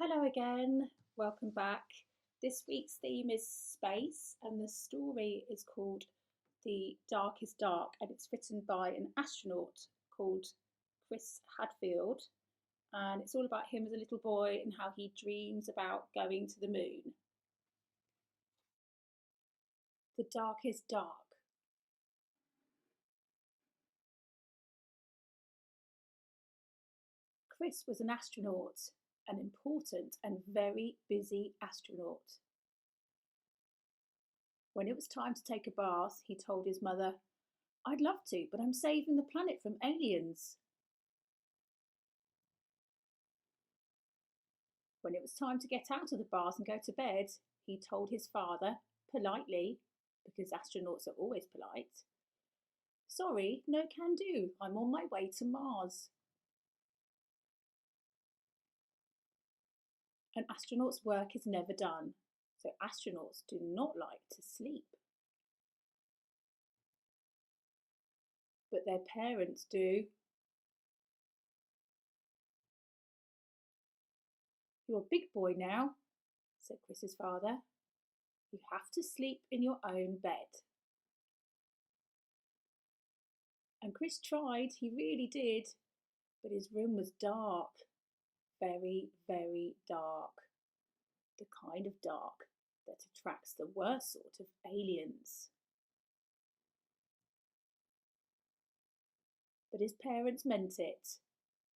Hello again, welcome back. This week's theme is space, and the story is called The Dark is Dark, and it's written by an astronaut called Chris Hadfield. And it's all about him as a little boy and how he dreams about going to the moon. The Dark is Dark. Chris was an astronaut, an important and very busy astronaut. When it was time to take a bath, he told his mother, "I'd love to, but I'm saving the planet from aliens." When it was time to get out of the bath and go to bed, he told his father, politely, because astronauts are always polite, "Sorry, no can do, I'm on my way to Mars." An astronaut's work is never done, so astronauts do not like to sleep. But their parents do. "You're a big boy now," said Chris's father. "You have to sleep in your own bed." And Chris tried, he really did, but his room was dark, very, very dark. The kind of dark that attracts the worst sort of aliens. But his parents meant it.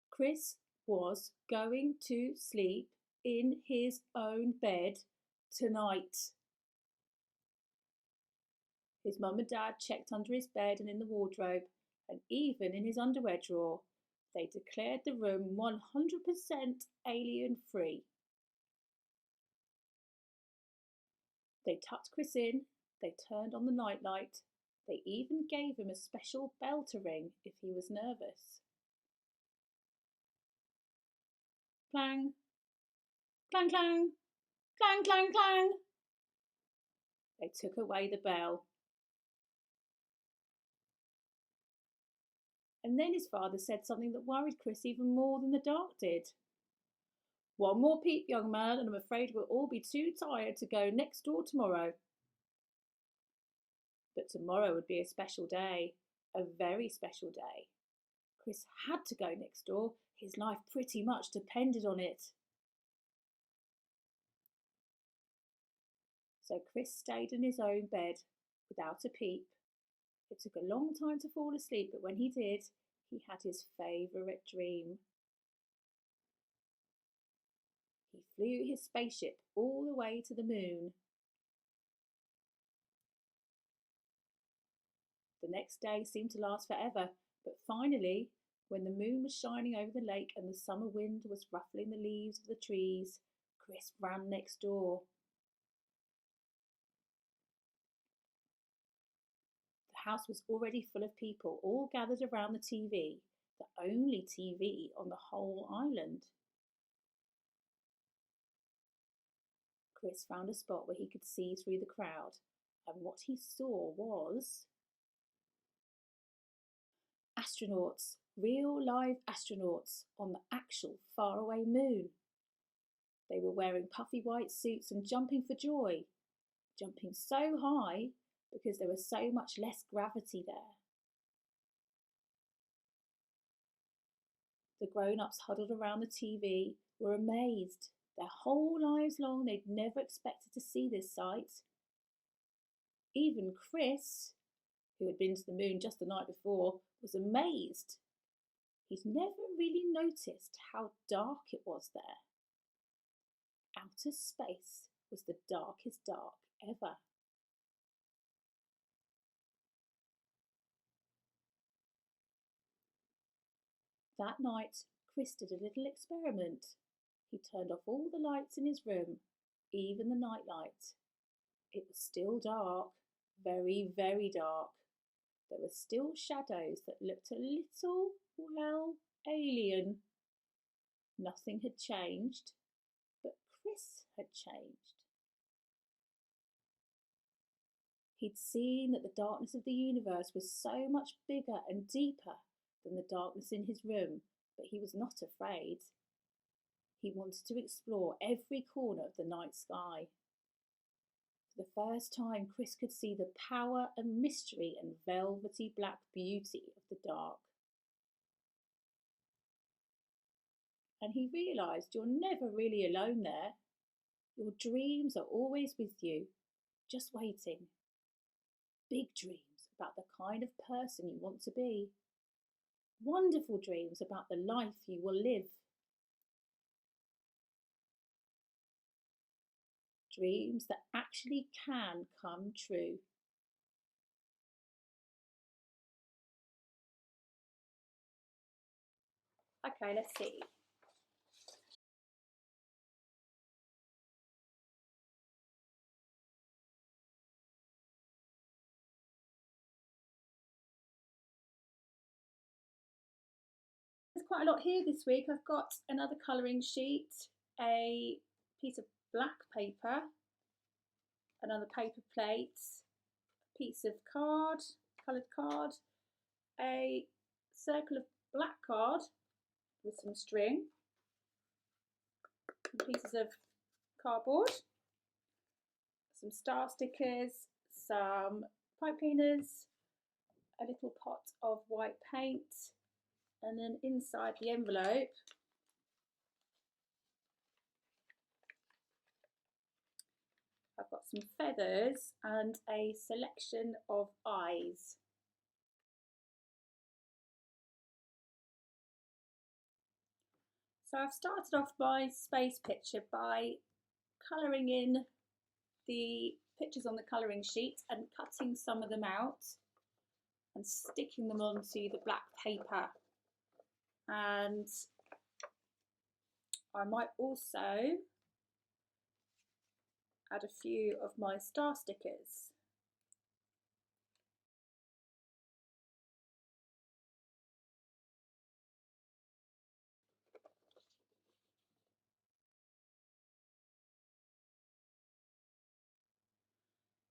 Chris was going to sleep in his own bed tonight. His mum and dad checked under his bed and in the wardrobe, and even in his underwear drawer. They declared the room 100% alien free. They tucked Chris in, they turned on the nightlight, they even gave him a special bell to ring if he was nervous. Clang, clang, clang, clang, clang, clang. They took away the bell. And then his father said something that worried Chris even more than the dark did. "One more peep, young man, and I'm afraid we'll all be too tired to go next door tomorrow." But tomorrow would be a special day, a very special day. Chris had to go next door. His life pretty much depended on it. So Chris stayed in his own bed without a peep. It took a long time to fall asleep, but when he did, he had his favourite dream. He flew his spaceship all the way to the moon. The next day seemed to last forever, but finally, when the moon was shining over the lake and the summer wind was ruffling the leaves of the trees, Chris ran next door. The house was already full of people, all gathered around the TV, the only TV on the whole island. Chris found a spot where he could see through the crowd, and what he saw was astronauts, real live astronauts on the actual faraway moon. They were wearing puffy white suits and jumping for joy, jumping so high because there was so much less gravity there. The grown-ups huddled around the TV were amazed. Their whole lives long they'd never expected to see this sight. Even Chris, who had been to the moon just the night before, was amazed. He'd never really noticed how dark it was there. Outer space was the darkest dark ever. That night, Chris did a little experiment. He turned off all the lights in his room, even the night light. It was still dark, very, very dark. There were still shadows that looked a little, well, alien. Nothing had changed, but Chris had changed. He'd seen that the darkness of the universe was so much bigger and deeper than the darkness in his room, but he was not afraid. He wanted to explore every corner of the night sky. For the first time, Chris could see the power and mystery and velvety black beauty of the dark. And he realised you're never really alone there. Your dreams are always with you, just waiting. Big dreams about the kind of person you want to be. Wonderful dreams about the life you will live. Dreams that actually can come true. Okay, let's see. There's quite a lot here this week. I've got another colouring sheet, a piece of black paper, another paper plate, a piece of card, coloured card, a circle of black card with some string, pieces of cardboard, some star stickers, some pipe cleaners, a little pot of white paint, and then inside the envelope I've got some feathers and a selection of eyes. So I've started off my space picture by colouring in the pictures on the colouring sheet and cutting some of them out and sticking them onto the black paper. And I might also add a few of my star stickers.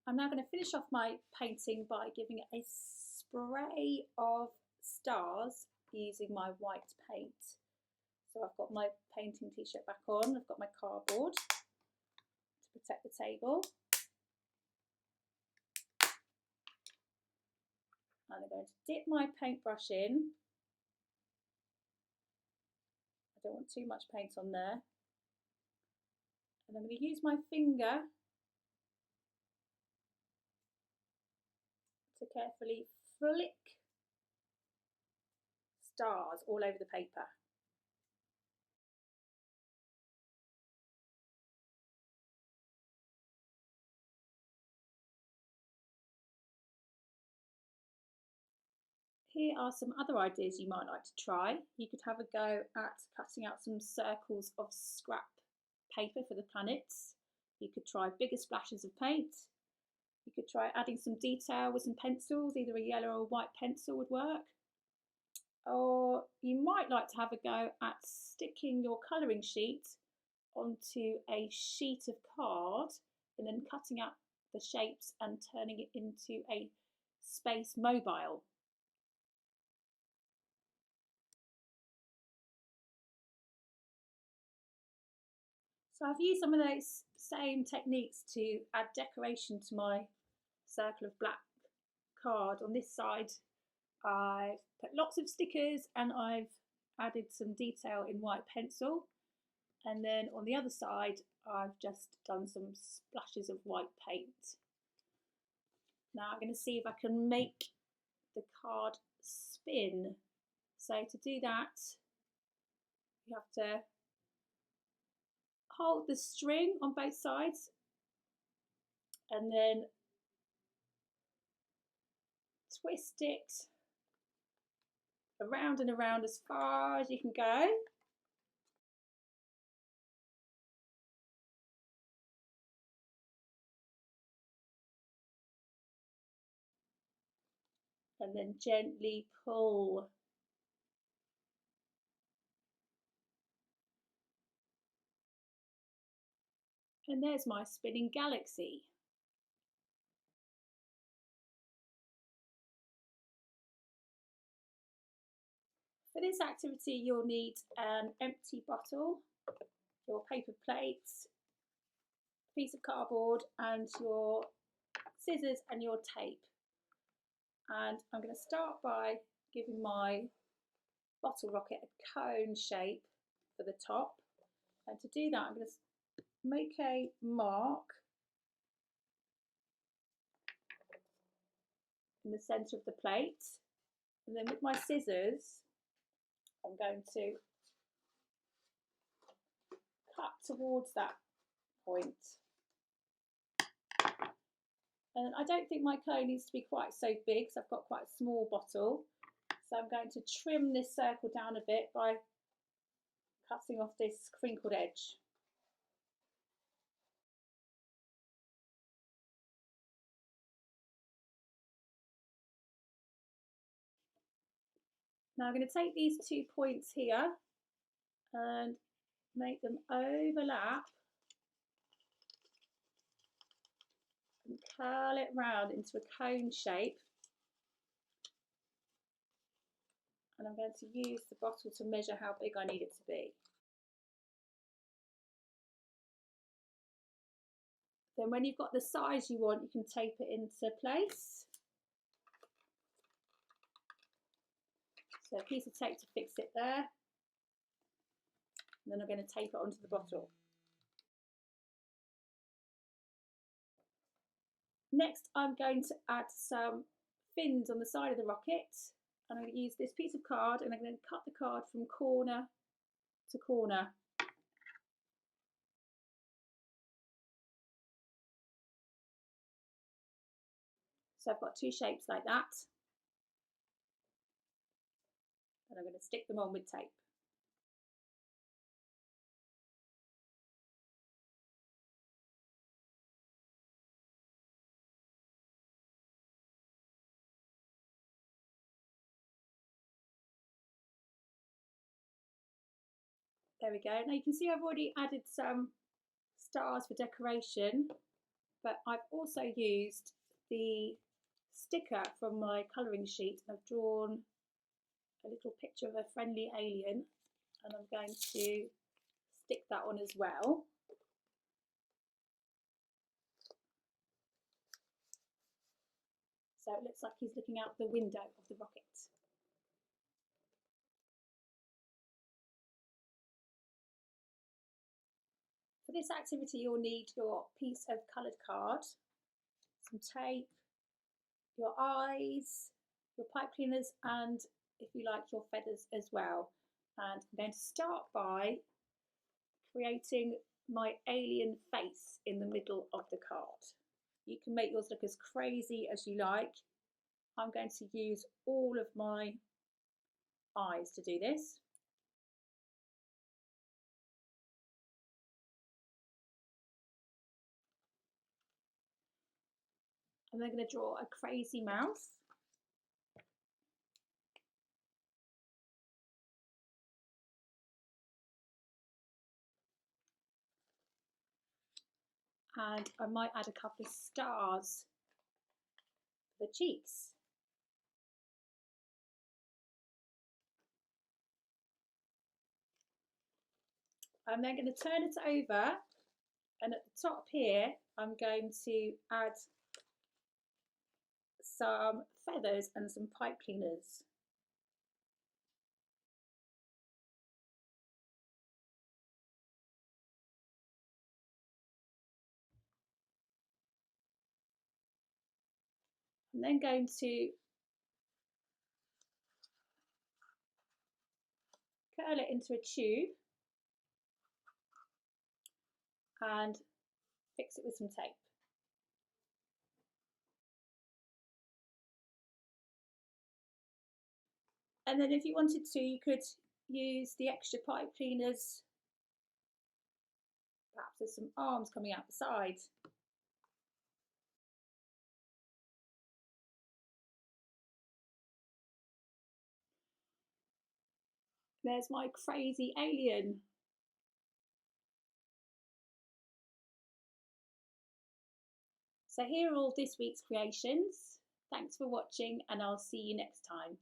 I'm now going to finish off my painting by giving it a spray of stars using my white paint. So I've got my painting t-shirt back on, I've got my cardboard to protect the table. And I'm going to dip my paintbrush in. I don't want too much paint on there. And I'm going to use my finger to carefully flick stars all over the paper. Here are some other ideas you might like to try. You could have a go at cutting out some circles of scrap paper for the planets. You could try bigger splashes of paint. You could try adding some detail with some pencils, either a yellow or a white pencil would work. Or you might like to have a go at sticking your colouring sheet onto a sheet of card and then cutting out the shapes and turning it into a space mobile. So I've used some of those same techniques to add decoration to my circle of black card. On this side, I've put lots of stickers and I've added some detail in white pencil. And then on the other side, I've just done some splashes of white paint. Now I'm going to see if I can make the card spin. So to do that, you have to hold the string on both sides and then twist it around and around as far as you can go. And then gently pull. And there's my spinning galaxy. For this activity, you'll need an empty bottle your paper plates, piece of cardboard and your scissors and your tape. And I'm going to start by giving my bottle rocket a cone shape for the top. And to do that, I'm going to make a mark in the centre of the plate. And then with my scissors, I'm going to cut towards that point. And I don't think my cone needs to be quite so big because I've got quite a small bottle. So I'm going to trim this circle down a bit by cutting off this crinkled edge. Now I'm going to take these 2 points here and make them overlap and curl it round into a cone shape. And I'm going to use the bottle to measure how big I need it to be. Then when you've got the size you want, you can tape it into place. So a piece of tape to fix it there. And then I'm going to tape it onto the bottle. Next, I'm going to add some fins on the side of the rocket. And I'm going to use this piece of card and I'm going to cut the card from corner to corner. So I've got 2 shapes like that. And I'm going to stick them on with tape. There we go. Now you can see I've already added some stars for decoration, but I've also used the sticker from my colouring sheet. I've drawn a little picture of a friendly alien and I'm going to stick that on as well. So it looks like he's looking out the window of the rocket. For this activity, you'll need your piece of coloured card, some tape, your eyes, your pipe cleaners, and if you like, your feathers as well. And I'm going to start by creating my alien face in the middle of the card. You can make yours look as crazy as you like. I'm going to use all of my eyes to do this. I'm then going to draw a crazy mouth. And I might add a couple of stars for the cheeks. I'm then going to turn it over, and at the top here I'm going to add some feathers and some pipe cleaners. I'm then going to curl it into a tube and fix it with some tape. And then if you wanted to, you could use the extra pipe cleaners. Perhaps there's some arms coming out the side. There's my crazy alien. So here are all this week's creations. Thanks for watching and I'll see you next time.